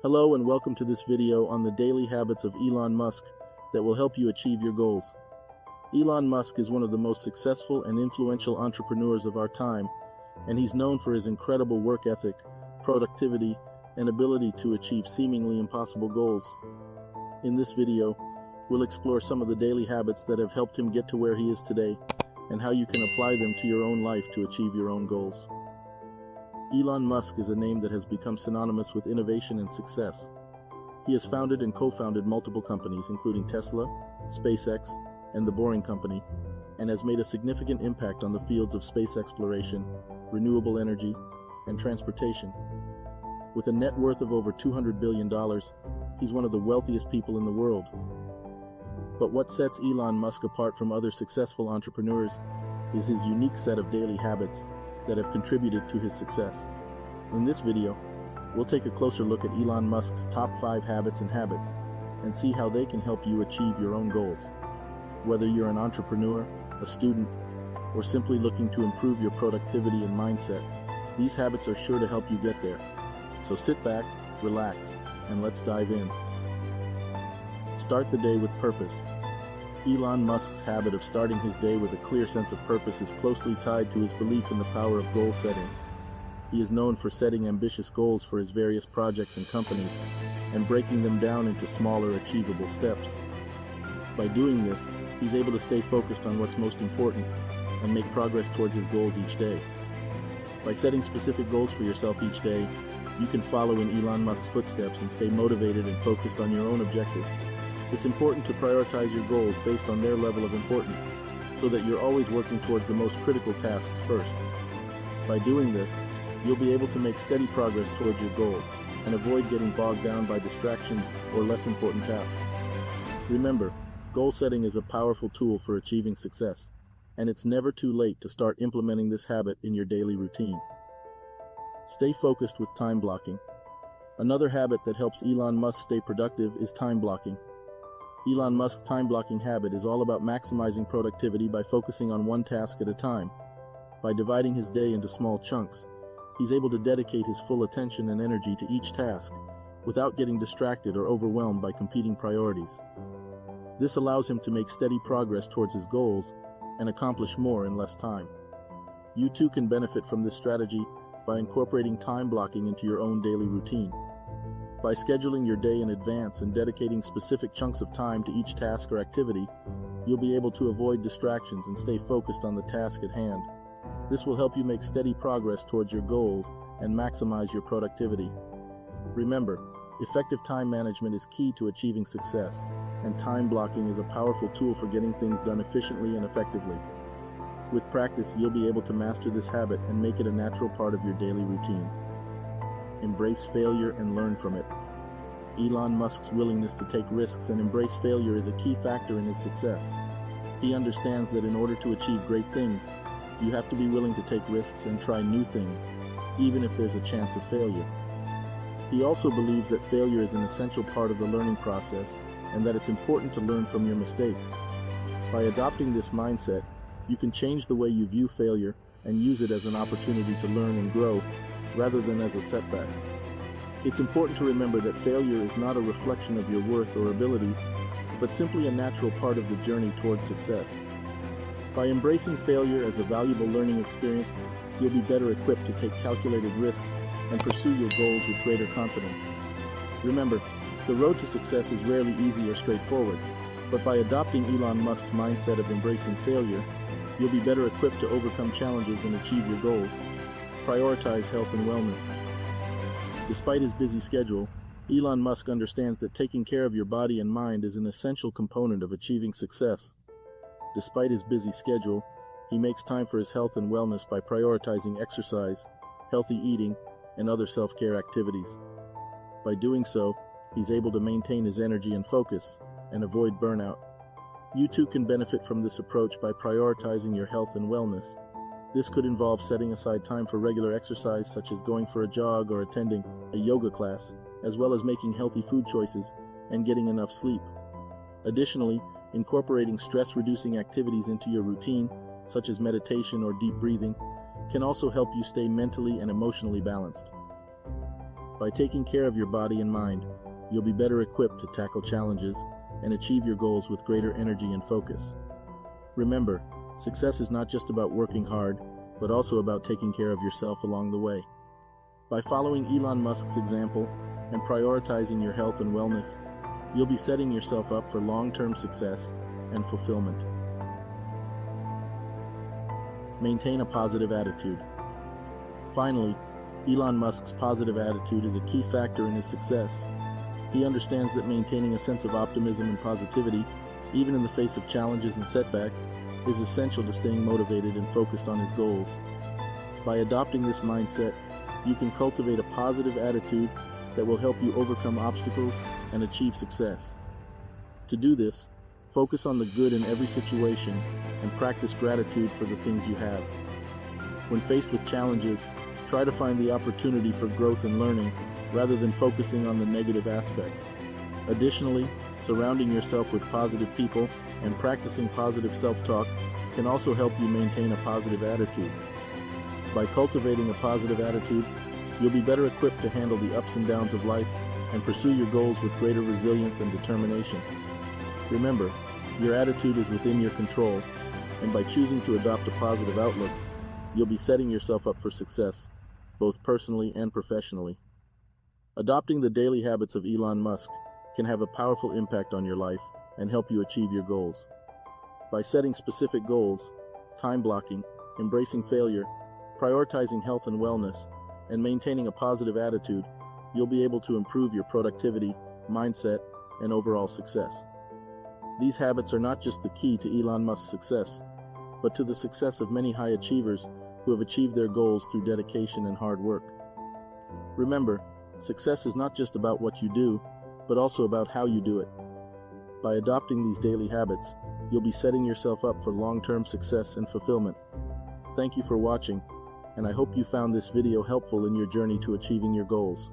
Hello and welcome to this video on the daily habits of Elon Musk that will help you achieve your goals. Elon Musk is one of the most successful and influential entrepreneurs of our time, and he's known for his incredible work ethic, productivity, and ability to achieve seemingly impossible goals. In this video, we'll explore some of the daily habits that have helped him get to where he is today, and how you can apply them to your own life to achieve your own goals. Elon Musk is a name that has become synonymous with innovation and success. He has founded and co-founded multiple companies, including Tesla, SpaceX, and The Boring Company, and has made a significant impact on the fields of space exploration, renewable energy, and transportation. With a net worth of over $200 billion, he's one of the wealthiest people in the world. But what sets Elon Musk apart from other successful entrepreneurs is his unique set of daily habits that have contributed to his success. In this video, we'll take a closer look at Elon Musk's top 5 habits and see how they can help you achieve your own goals. Whether you're an entrepreneur, a student, or simply looking to improve your productivity and mindset, these habits are sure to help you get there. So sit back, relax, and let's dive in. Start the day with purpose. Elon Musk's habit of starting his day with a clear sense of purpose is closely tied to his belief in the power of goal setting. He is known for setting ambitious goals for his various projects and companies, and breaking them down into smaller, achievable steps. By doing this, he's able to stay focused on what's most important and make progress towards his goals each day. By setting specific goals for yourself each day, you can follow in Elon Musk's footsteps and stay motivated and focused on your own objectives. It's important to prioritize your goals based on their level of importance, so that you're always working towards the most critical tasks first. By doing this, you'll be able to make steady progress towards your goals and avoid getting bogged down by distractions or less important tasks. Remember, goal setting is a powerful tool for achieving success, and it's never too late to start implementing this habit in your daily routine. Stay focused with time blocking. Another habit that helps Elon Musk stay productive is time blocking. Elon Musk's time-blocking habit is all about maximizing productivity by focusing on one task at a time. By dividing his day into small chunks, he's able to dedicate his full attention and energy to each task without getting distracted or overwhelmed by competing priorities. This allows him to make steady progress towards his goals and accomplish more in less time. You too can benefit from this strategy by incorporating time blocking into your own daily routine. By scheduling your day in advance and dedicating specific chunks of time to each task or activity, you'll be able to avoid distractions and stay focused on the task at hand. This will help you make steady progress towards your goals and maximize your productivity. Remember, effective time management is key to achieving success, and time blocking is a powerful tool for getting things done efficiently and effectively. With practice, you'll be able to master this habit and make it a natural part of your daily routine. Embrace failure and learn from it. Elon Musk's willingness to take risks and embrace failure is a key factor in his success. He understands that in order to achieve great things, you have to be willing to take risks and try new things, even if there's a chance of failure. He also believes that failure is an essential part of the learning process and that it's important to learn from your mistakes. By adopting this mindset, you can change the way you view failure and use it as an opportunity to learn and grow, rather than as a setback. It's important to remember that failure is not a reflection of your worth or abilities, but simply a natural part of the journey towards success. By embracing failure as a valuable learning experience, you'll be better equipped to take calculated risks and pursue your goals with greater confidence. Remember, the road to success is rarely easy or straightforward, but by adopting Elon Musk's mindset of embracing failure, you'll be better equipped to overcome challenges and achieve your goals. Prioritize health and wellness. Despite his busy schedule, Elon Musk understands that taking care of your body and mind is an essential component of achieving success. Despite his busy schedule, he makes time for his health and wellness by prioritizing exercise, healthy eating, and other self-care activities. By doing so, he's able to maintain his energy and focus and avoid burnout. You too can benefit from this approach by prioritizing your health and wellness. This could involve setting aside time for regular exercise, such as going for a jog or attending a yoga class, as well as making healthy food choices and getting enough sleep. Additionally, incorporating stress-reducing activities into your routine, such as meditation or deep breathing, can also help you stay mentally and emotionally balanced. By taking care of your body and mind, you'll be better equipped to tackle challenges and achieve your goals with greater energy and focus. Remember, success is not just about working hard, but also about taking care of yourself along the way. By following Elon Musk's example and prioritizing your health and wellness, you'll be setting yourself up for long-term success and fulfillment. Maintain a positive attitude. Finally, Elon Musk's positive attitude is a key factor in his success. He understands that maintaining a sense of optimism and positivity, even in the face of challenges and setbacks, is essential to staying motivated and focused on his goals. By adopting this mindset, you can cultivate a positive attitude that will help you overcome obstacles and achieve success. To do this, focus on the good in every situation and practice gratitude for the things you have. When faced with challenges, try to find the opportunity for growth and learning rather than focusing on the negative aspects. Additionally, surrounding yourself with positive people and practicing positive self-talk can also help you maintain a positive attitude. By cultivating a positive attitude, you'll be better equipped to handle the ups and downs of life and pursue your goals with greater resilience and determination. Remember, your attitude is within your control, and by choosing to adopt a positive outlook, you'll be setting yourself up for success, both personally and professionally. Adopting the daily habits of Elon Musk can have a powerful impact on your life and help you achieve your goals. By setting specific goals, time blocking, embracing failure, prioritizing health and wellness, and maintaining a positive attitude, you'll be able to improve your productivity, mindset, and overall success. These habits are not just the key to Elon Musk's success, but to the success of many high achievers who have achieved their goals through dedication and hard work. Remember, success is not just about what you do, but also about how you do it. By adopting these daily habits, you'll be setting yourself up for long-term success and fulfillment. Thank you for watching, and I hope you found this video helpful in your journey to achieving your goals.